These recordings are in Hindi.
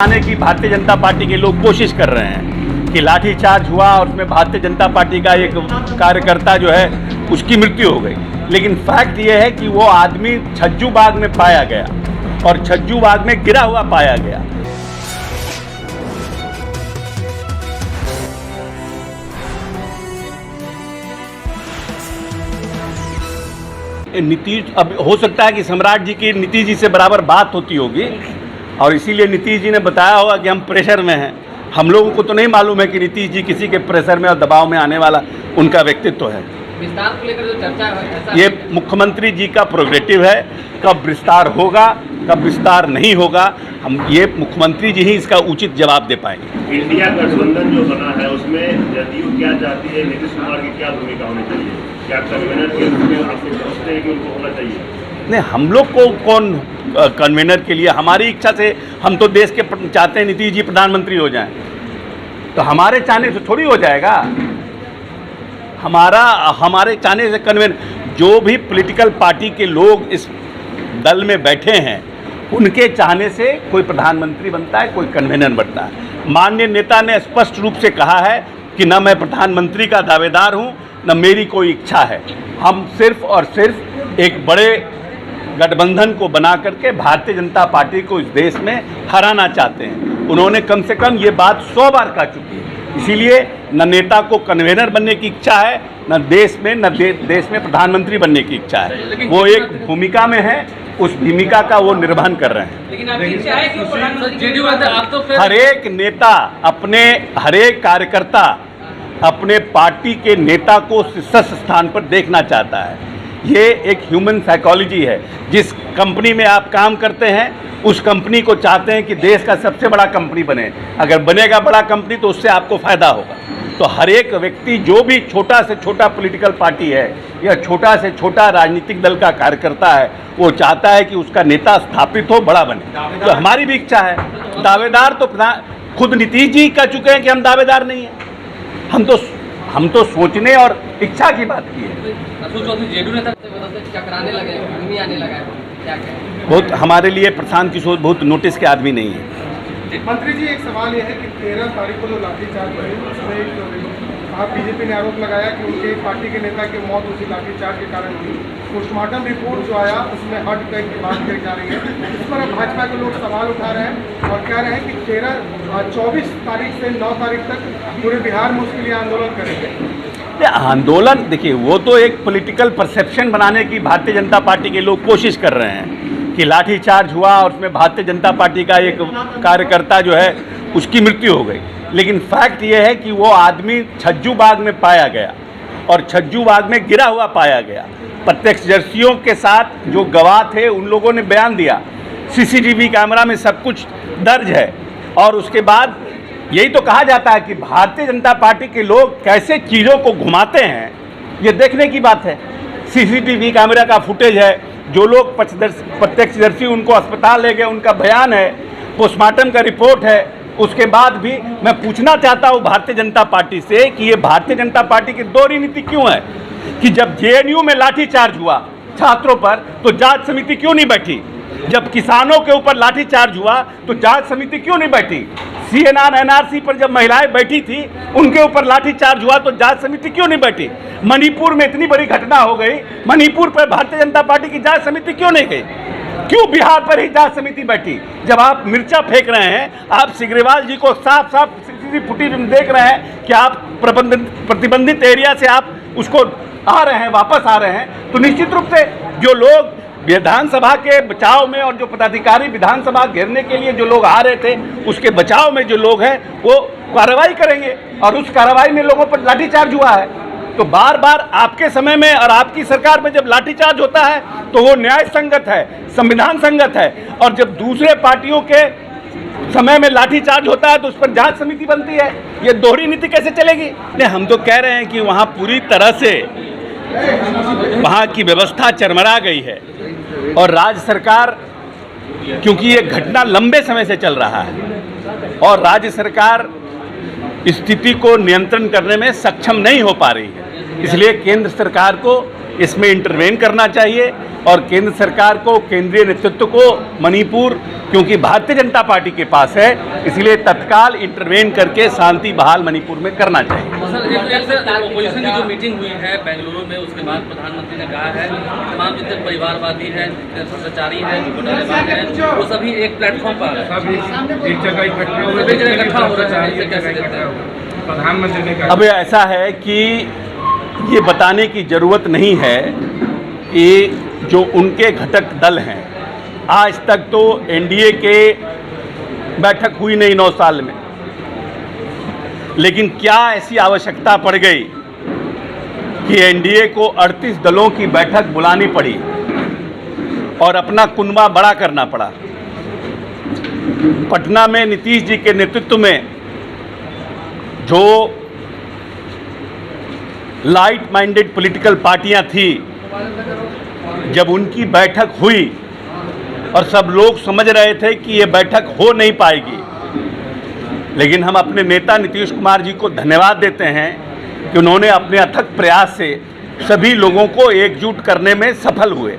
आने की भारतीय जनता पार्टी के लोग कोशिश कर रहे हैं कि लाठीचार्ज हुआ और उसमें भारतीय जनता पार्टी का एक कार्यकर्ता जो है उसकी मृत्यु हो गई। लेकिन फैक्ट ये है कि वो आदमी छज्जू बाग में पाया गया और छज्जू बाग में गिरा हुआ पाया गया। नीतीश, अब हो सकता है कि सम्राट जी की नीतीश जी से बराबर बात होती होगी और इसीलिए नीतीश जी ने बताया होगा कि हम प्रेशर में हैं। हम लोगों को तो नहीं मालूम है कि नीतीश जी किसी के प्रेशर में और दबाव में आने वाला उनका व्यक्तित्व है। विस्तार को लेकर जो चर्चा है ये मुख्यमंत्री जी का प्रोग्रेटिव है। कब विस्तार होगा, कब विस्तार नहीं होगा, हम ये मुख्यमंत्री जी ही इसका उचित जवाब दे पाएंगे। इंडिया गठबंधन जो बना है उसमें जदयू क्या चाहती है, नीतीश कुमार की क्या भूमिका होनी चाहिए? क्या कन्वीनर के रूप में आप समझते हैं कि उनको होना चाहिए? नहीं, हम लोग को कौन कन्वीनर के लिए, हमारी इच्छा से हम तो देश के चाहते हैं नीतीश जी प्रधानमंत्री हो जाएं, तो हमारे चाहने से थोड़ी हो जाएगा। हमारे चाहने से कन्वीनर, जो भी पॉलिटिकल पार्टी के लोग इस दल में बैठे हैं उनके चाहने से कोई प्रधानमंत्री बनता है, कोई कन्वीनर बनता है। माननीय नेता ने स्पष्ट रूप से कहा है कि न मैं प्रधानमंत्री का दावेदार हूं, न मेरी कोई इच्छा है। हम सिर्फ और सिर्फ एक बड़े गठबंधन को बना करके भारतीय जनता पार्टी को इस देश में हराना चाहते हैं। उन्होंने कम से कम ये बात 100 बार कह चुकी है। इसीलिए न नेता को कन्वीनर बनने की इच्छा है, न देश में देश में प्रधानमंत्री बनने की इच्छा है। वो एक भूमिका में है, उस भूमिका का वो निर्वहन कर रहे हैं। लेकिन आपकी इच्छा है कि जेडीयू आप तो हर एक नेता अपने, हर एक कार्यकर्ता अपने पार्टी के नेता को शीर्ष स्थान पर देखना चाहता है। ये एक ह्यूमन साइकोलॉजी है। जिस कंपनी में आप काम करते हैं उस कंपनी को चाहते हैं कि देश का सबसे बड़ा कंपनी बने। अगर बनेगा बड़ा कंपनी तो उससे आपको फ़ायदा होगा। तो हर एक व्यक्ति, जो भी छोटा से छोटा पॉलिटिकल पार्टी है या छोटा से छोटा राजनीतिक दल का कार्यकर्ता है, वो चाहता है कि उसका नेता स्थापित हो, बड़ा बने। तो हमारी भी इच्छा है। दावेदार तो खुद नीतीश जी कह चुके हैं कि हम दावेदार नहीं हैं। हम तो सोचने और इच्छा की बात की है। जेडीयू नेता चकराने लगे, भूमि आने लगा है, क्या कहें? बहुत हमारे लिए प्रशांत किशोर बहुत नोटिस के आदमी नहीं है। मंत्री जी, एक सवाल यह है कि 13 तारीख को जो लाठीचार्ज हुई उसमें आप बीजेपी ने आरोप लगाया कि उनके पार्टी के नेता की मौत उसी लाठीचार्ज के कारण हुई। पोस्टमार्टम रिपोर्ट जो आया उसमें हर्ट बैक की बात करी जा रही है। इस पर अब भाजपा के लोग सवाल उठा रहे हैं और कह रहे हैं कि 24 तारीख से 9 तारीख तक पूरे बिहार में उसके लिए आंदोलन करेंगे। आंदोलन, देखिए, वो तो एक पॉलिटिकल परसेप्शन बनाने की भारतीय जनता पार्टी के लोग कोशिश कर रहे हैं कि लाठीचार्ज हुआ और उसमें भारतीय जनता पार्टी का एक कार्यकर्ता जो है उसकी मृत्यु हो गई। लेकिन फैक्ट ये है कि वो आदमी छज्जू बाग में पाया गया और छज्जू बाग में गिरा हुआ पाया गया। प्रत्यक्षदर्शियों के साथ जो गवाह थे उन लोगों ने बयान दिया, सीसीटीवी कैमरा में सब कुछ दर्ज है। और उसके बाद यही तो कहा जाता है कि भारतीय जनता पार्टी के लोग कैसे चीज़ों को घुमाते हैं, ये देखने की बात है। सीसीटीवी कैमरा का फुटेज है, जो लोग प्रत्यक्षदर्शी उनको अस्पताल ले गए उनका बयान है, पोस्टमार्टम का रिपोर्ट है। उसके बाद भी मैं पूछना चाहता हूँ भारतीय जनता पार्टी से कि ये भारतीय जनता पार्टी की दोहरी नीति क्यों है कि जब जेएनयू में लाठीचार्ज हुआ छात्रों पर तो जांच समिति क्यों नहीं बैठी? जब किसानों के ऊपर लाठीचार्ज हुआ तो जांच समिति क्यों नहीं बैठी? सीएनआर एनआरसी पर जब महिलाएं बैठी थी उनके ऊपर लाठीचार्ज हुआ तो जांच समिति क्यों नहीं बैठी? मणिपुर में इतनी बड़ी घटना हो गई, मणिपुर पर भारतीय जनता पार्टी की जांच समिति क्यों नहीं गई? क्यों बिहार पर ही जांच समिति बैठी? जब आप मिर्चा फेंक रहे हैं, आप सिग्रीवाल जी को साफ साफ फुटेज में देख रहे हैं कि आप प्रतिबंधित एरिया से आप उसको आ रहे हैं, वापस आ रहे हैं, तो निश्चित रूप से जो लोग विधानसभा के बचाव में और जो पदाधिकारी विधानसभा घेरने के लिए जो लोग आ रहे थे उसके बचाव में जो लोग हैं वो कार्रवाई करेंगे। और उस कार्रवाई में लोगों पर लाठीचार्ज हुआ है। तो बार बार आपके समय में और आपकी सरकार में जब लाठीचार्ज होता है तो वो न्याय संगत है, संविधान संगत है। और जब दूसरे पार्टियों के समय में लाठीचार्ज होता है तो उस पर जांच समिति बनती है। ये दोहरी नीति कैसे चलेगी? नहीं, हम तो कह रहे हैं कि वहाँ पूरी तरह से वहाँ की व्यवस्था चरमरा गई है और राज्य सरकार, क्योंकि ये घटना लंबे समय से चल रहा है और राज्य सरकार स्थिति को नियंत्रण करने में सक्षम नहीं हो पा रही है। इसलिए केंद्र सरकार को इसमें इंटरवेन करना चाहिए और केंद्र सरकार को, केंद्रीय नेतृत्व को मणिपुर, क्योंकि भारतीय जनता पार्टी के पास है, इसलिए तत्काल इंटरवेन करके शांति बहाल मणिपुर में करना चाहिए। ओपोजिशन की जो मीटिंग हुई है बेंगलुरु में, उसके बाद प्रधानमंत्री ने कहा है तमाम जितने परिवारवादी हैं, भ्रष्टाचारी हैं, घोटालेबाज हैं, वो सभी एक प्लेटफॉर्म पर एक जगह इकट्ठा हो रहे हैं। प्रधानमंत्री ने कहा अब ऐसा है कि ये बताने की ज़रूरत नहीं है कि जो उनके घटक दल हैं, आज तक तो एनडीए के बैठक हुई नहीं 9 साल में, लेकिन क्या ऐसी आवश्यकता पड़ गई कि एनडीए को 38 दलों की बैठक बुलानी पड़ी और अपना कुनबा बड़ा करना पड़ा। पटना में नीतीश जी के नेतृत्व में जो लाइट माइंडेड पॉलिटिकल पार्टियां थी, जब उनकी बैठक हुई और सब लोग समझ रहे थे कि ये बैठक हो नहीं पाएगी, लेकिन हम अपने नेता नीतीश कुमार जी को धन्यवाद देते हैं कि उन्होंने अपने अथक प्रयास से सभी लोगों को एकजुट करने में सफल हुए।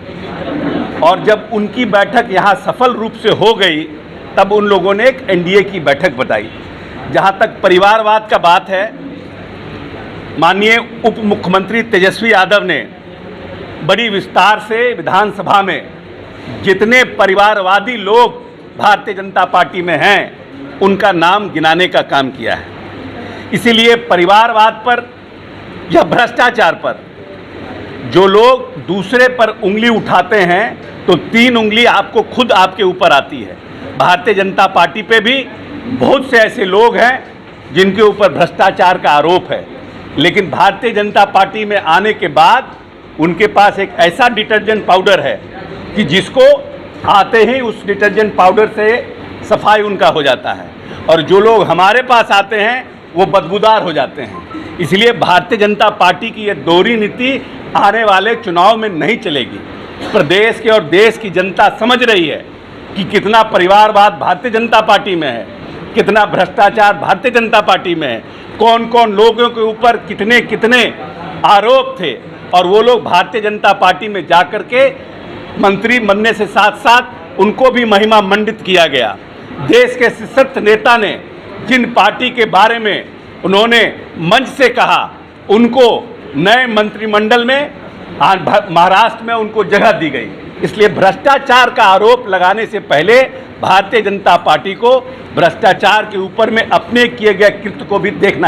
और जब उनकी बैठक यहाँ सफल रूप से हो गई, तब उन लोगों ने एक एनडीए की बैठक बताई। जहाँ तक परिवारवाद का बात है, माननीय उप मुख्यमंत्री तेजस्वी यादव ने बड़ी विस्तार से विधानसभा में जितने परिवारवादी लोग भारतीय जनता पार्टी में हैं, उनका नाम गिनाने का काम किया है। इसीलिए परिवारवाद पर या भ्रष्टाचार पर जो लोग दूसरे पर उंगली उठाते हैं, तो 3 उंगली आपको खुद आपके ऊपर आती है। भारतीय जनता पार्टी पे भी बहुत से ऐसे लोग हैं जिनके ऊपर भ्रष्टाचार का आरोप है, लेकिन भारतीय जनता पार्टी में आने के बाद उनके पास एक ऐसा डिटर्जेंट पाउडर है कि जिसको आते ही उस डिटर्जेंट पाउडर से सफाई उनका हो जाता है, और जो लोग हमारे पास आते हैं वो बदबूदार हो जाते हैं। इसलिए भारतीय जनता पार्टी की ये दोहरी नीति आने वाले चुनाव में नहीं चलेगी। प्रदेश के और देश की जनता समझ रही है कि कितना परिवारवाद भारतीय जनता पार्टी में है, कितना भ्रष्टाचार भारतीय जनता पार्टी में है, कौन कौन लोगों के ऊपर कितने कितने आरोप थे, और वो लोग भारतीय जनता पार्टी में जाकर के मंत्री बनने से साथ साथ उनको भी महिमा मंडित किया गया। देश के सशक्त नेता ने जिन पार्टी के बारे में उन्होंने मंच से कहा, उनको नए मंत्रिमंडल में महाराष्ट्र में उनको जगह दी गई। इसलिए भ्रष्टाचार का आरोप लगाने से पहले भारतीय जनता पार्टी को भ्रष्टाचार के ऊपर में अपने किए गए कृत्य को भी देखना चाहिए।